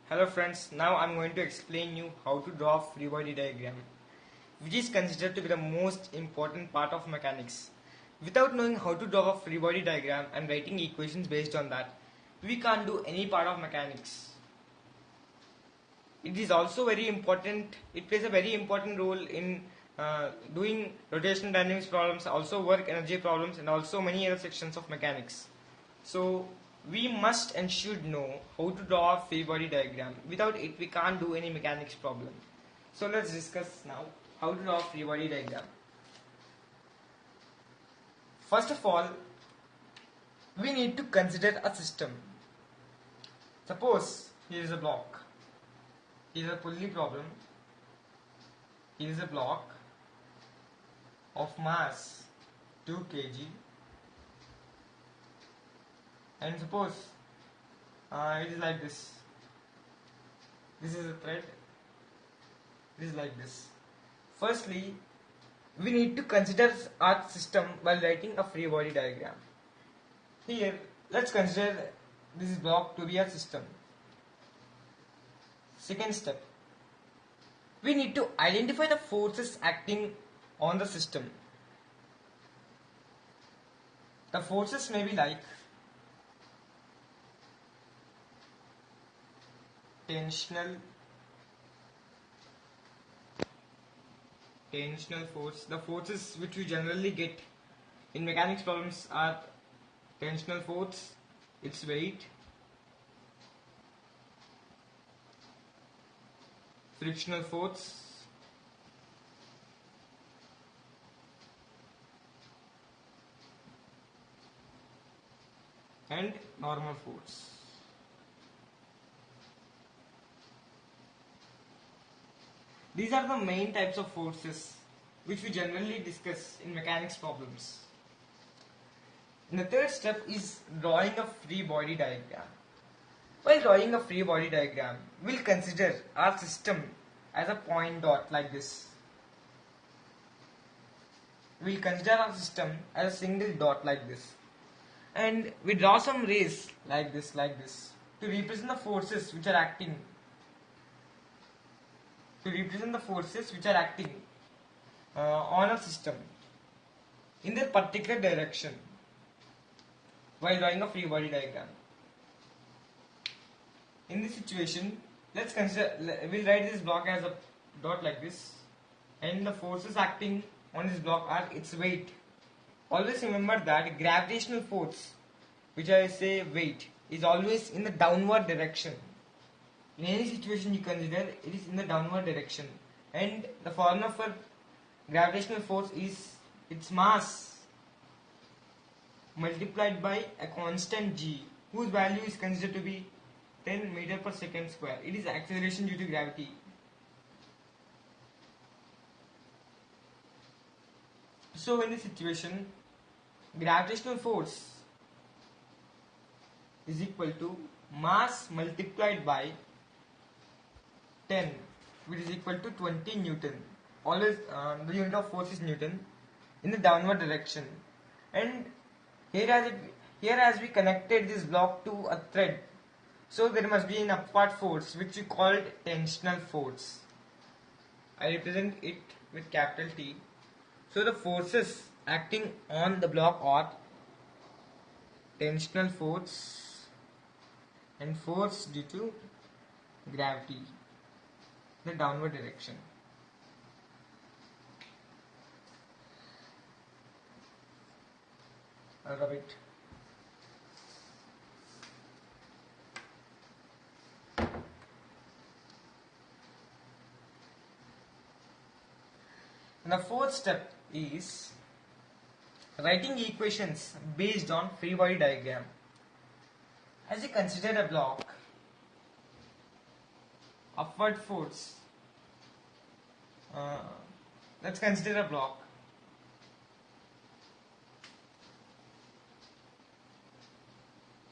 Hello friends, now I'm going to explain you how to draw a free body diagram, which is considered to be the most important part of mechanics. Without knowing how to draw a free body diagram and writing equations based on that, we can't do any part of mechanics. It is also very important, it plays a very important role in doing rotational dynamics problems, also work energy problems, and also many other sections of mechanics. So we must and should know how to draw a free body diagram. Without it, we can't do any mechanics problem. So let's discuss now how to draw a free body diagram. First of all, we need to consider a system. Suppose here is a block. Here is a pulley problem. Here is a block of mass 2 kg. And suppose it is like this. This is a thread. It is like this. Firstly, we need to consider our system while writing a free body diagram. Here, let's consider this block to be a system. Second step, we need to identify the forces acting on the system. The forces may be like tensional force. The forces which we generally get in mechanics problems are tensional force, its weight, frictional force, and normal force. These are the main types of forces which we generally discuss in mechanics problems. And the third step is drawing a free body diagram. While drawing a free body diagram, we'll consider our system as a point dot like this. We'll consider our system as a single dot like this. And we draw some rays like this to represent the forces which are acting on a system in that particular direction while drawing a free body diagram. In this situation, we'll write this block as a dot like this, and the forces acting on this block are its weight. Always remember that gravitational force, which I say weight, is always in the downward direction. In any situation you consider, it is in the downward direction, and the formula for gravitational force is its mass multiplied by a constant g, whose value is considered to be 10 meter per second square. It is acceleration due to gravity. So in this situation, gravitational force is equal to mass multiplied by 10, which is equal to 20 Newton. Always the unit of force is Newton in the downward direction. And here as we connected this block to a thread, so there must be an upward force which we called tensional force. I represent it with capital T. So the forces acting on the block are tensional force and force due to gravity in the downward direction. I'll rub it. And the fourth step is writing equations based on free body diagram. As you consider a block, upward force, let's consider a block.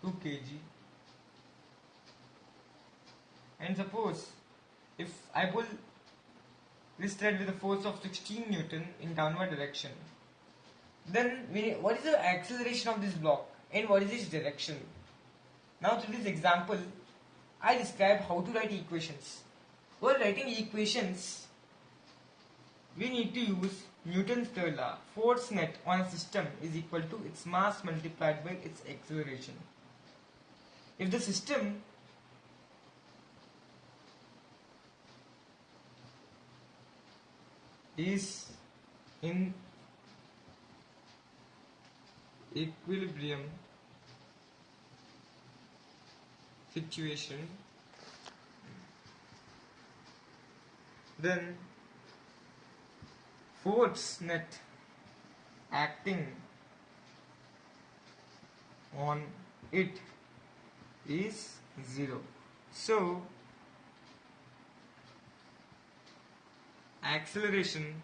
Two kg, and suppose if I pull this thread with a force of 16 Newton in downward direction, then what is the acceleration of this block and what is its direction? Now to this example, I described how to write equations. While writing equations, we need to use Newton's third law. Force net on a system is equal to its mass multiplied by its acceleration. If the system is in equilibrium situation, then force net acting on it is 0. So acceleration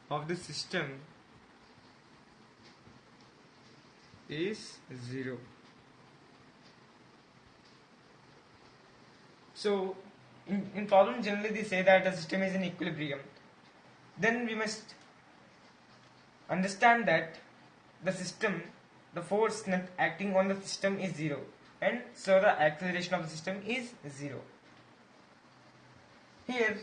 of the system is 0. So in problem generally they say that the system is in equilibrium. Then we must understand that the system, the force net acting on the system is 0, and so the acceleration of the system is 0. Here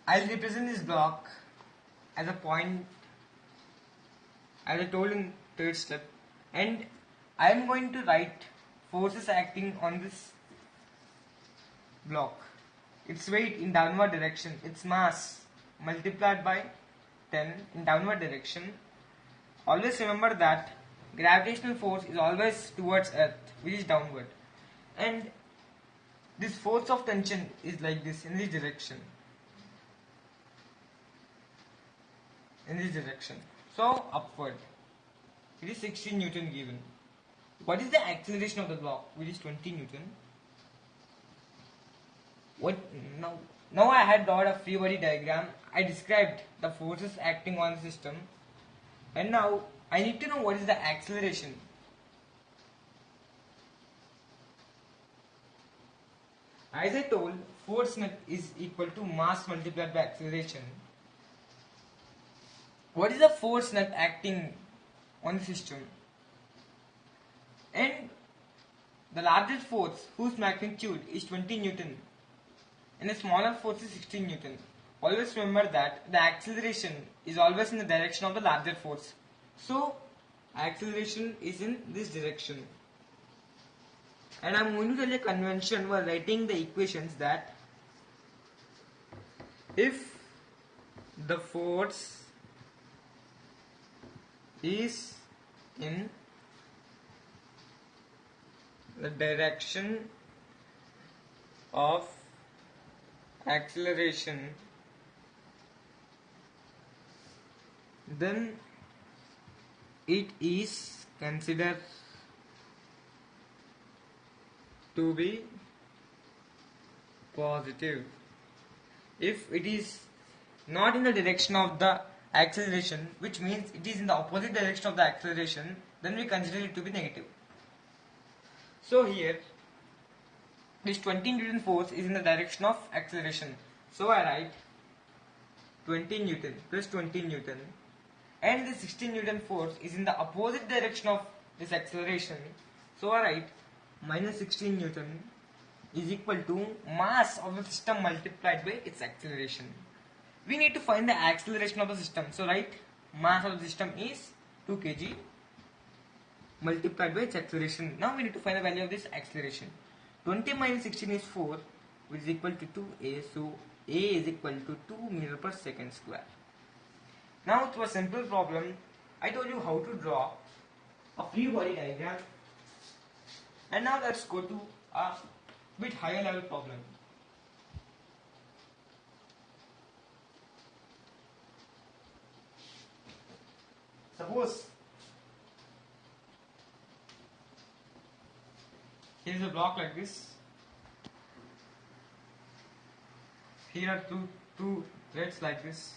I'll represent this block as a point, as I told in third step, and I am going to write forces acting on this block. Its weight in downward direction, its mass multiplied by 10 in downward direction. Always remember that gravitational force is always towards earth, which is downward, and this force of tension is like this, in this direction, so upward. It is 16 Newton given. What is the acceleration of the block, which is 20 Newton? What now I had drawn a free body diagram. I described the forces acting on the system, and now I need to know what is the acceleration. As I told, force net is equal to mass multiplied by acceleration. What is the force net acting on the system? And the largest force, whose magnitude is 20 Newton, and the smaller force is 16 Newton. Always remember that the acceleration is always in the direction of the larger force. So acceleration is in this direction. And I am going to tell you a convention while writing the equations, that if the force is in the direction of acceleration, then it is considered to be positive. If it is not in the direction of the acceleration, which means it is in the opposite direction of the acceleration, then we consider it to be negative. So here this 20 Newton force is in the direction of acceleration, so I write 20 Newton plus 20 Newton, and the 16 Newton force is in the opposite direction of this acceleration, so I write minus 16 Newton is equal to mass of the system multiplied by its acceleration. We need to find the acceleration of the system, so write mass of the system is 2 kg multiplied by its acceleration. Now we need to find the value of this acceleration. 20 minus 16 is 4, which is equal to 2a, so a is equal to 2 meter per second square. Now to a simple problem, I told you how to draw a free body diagram, and now let's go to a bit higher level problem. Suppose here is a block like this. Here are two threads like this.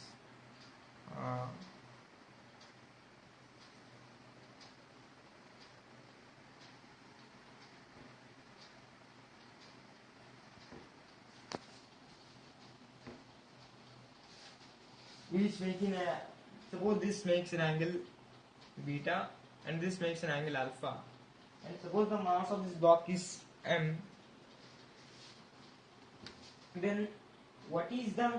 Each making a suppose this makes an angle beta and this makes an angle alpha, and suppose the mass of this block is m, then what is the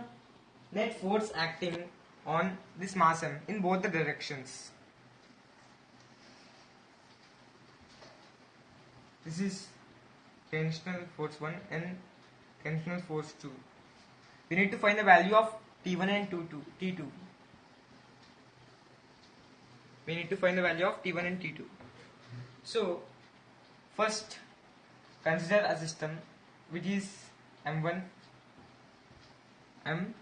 net force acting on this mass m in both the directions? This is tensional force 1 and tensional force 2. We need to find the value of T1 and T2. We need to find the value of T1 and T2. So, first consider a system which is M1, M,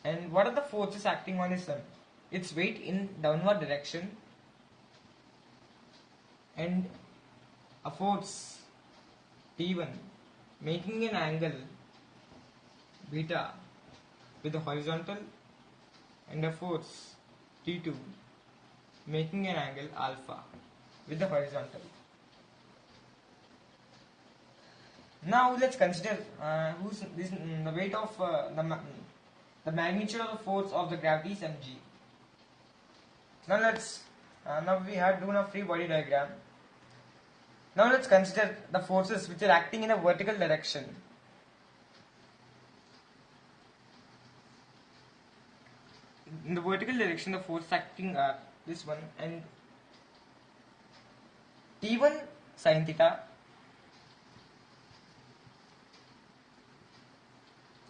and what are the forces acting on this M? Its weight in downward direction and a force T1 making an angle beta with the horizontal and a force T2 making an angle alpha with the horizontal. Now let's consider the weight of the magnitude of the force of the gravity is mg. Now we have done a free body diagram. Now let's consider the forces which are acting in a vertical direction. In the vertical direction, the force acting are this one, and T1 sin theta,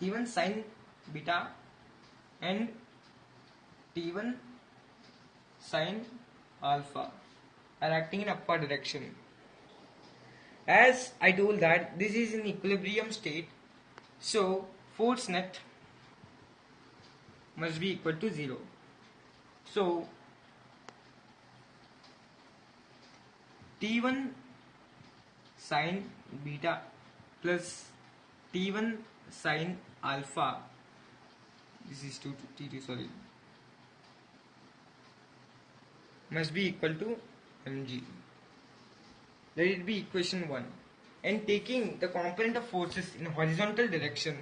T1 sin beta, and T1 sin alpha are acting in upward direction. As I told that this is in equilibrium state, so force net must be equal to 0. So T1 sin beta plus T1 sin alpha, this is T2 sorry, must be equal to mg. Let it be equation 1. And taking the component of forces in horizontal direction,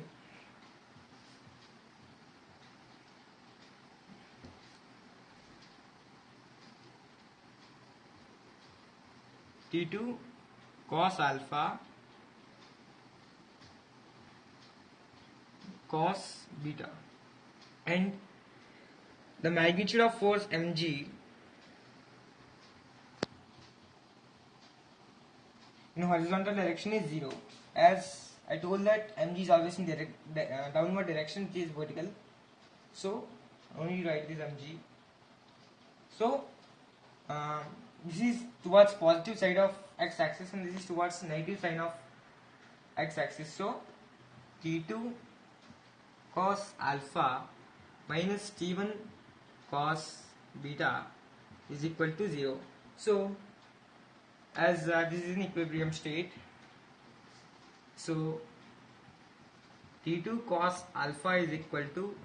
T2 cos alpha cos beta, and the magnitude of force mg in horizontal direction is 0. As I told that mg is always in downward direction, which is vertical. So only write this mg. So this is towards positive side of x-axis and this is towards negative side of x-axis. So T2 cos alpha minus T1 cos beta is equal to 0. So as this is in equilibrium state, so T2 cos alpha is equal to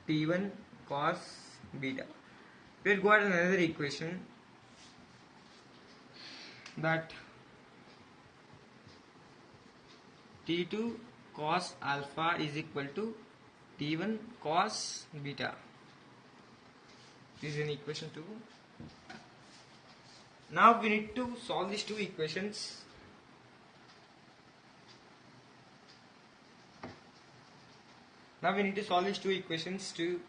T1 cos beta. We'll go at another equation, that T2 cos alpha is equal to T1 cos beta. This is in equation 2. Now we need to solve these two equations. Now we need to solve these two equations to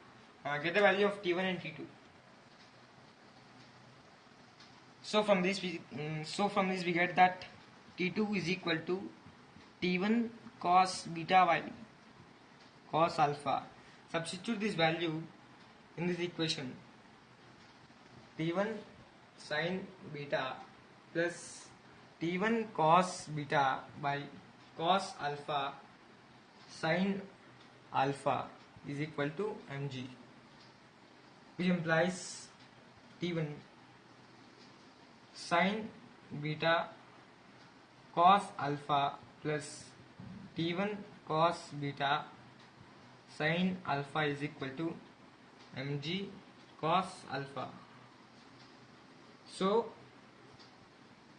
get the value of T1 and T2. So from this we get that T2 is equal to T1 cos beta by cos alpha. Substitute this value in this equation. T1 sin beta plus T1 cos beta by cos alpha sin alpha is equal to mg, which implies T1 sin beta cos alpha plus T1 cos beta sin alpha is equal to mg cos alpha. So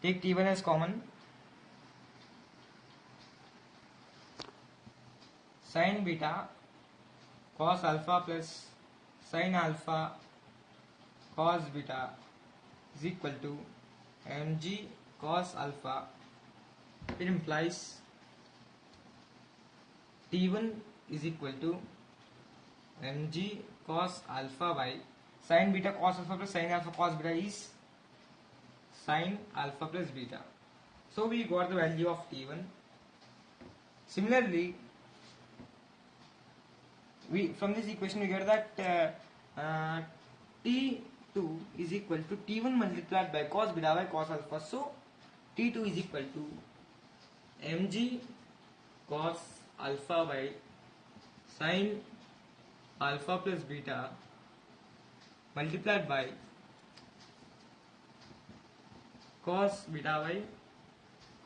take T1 as common. Sin beta cos alpha plus sin alpha cos beta is equal to mg cos alpha. It implies T1 is equal to mg cos alpha by sin beta cos alpha plus sin alpha cos beta is sin alpha plus beta. So we got the value of T1. Similarly, from this equation we get that T2 is equal to T1 multiplied by cos beta by cos alpha. So T2 is equal to mg cos alpha by sin alpha plus beta multiplied by cos beta by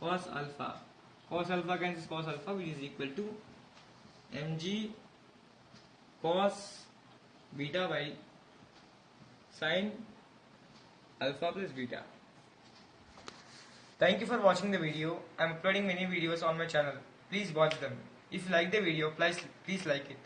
cos alpha. Cos alpha cancels cos alpha, which is equal to mg cos beta by sin alpha plus beta. Thank you for watching the video. I am uploading many videos on my channel. Please watch them. If you like the video, please like it.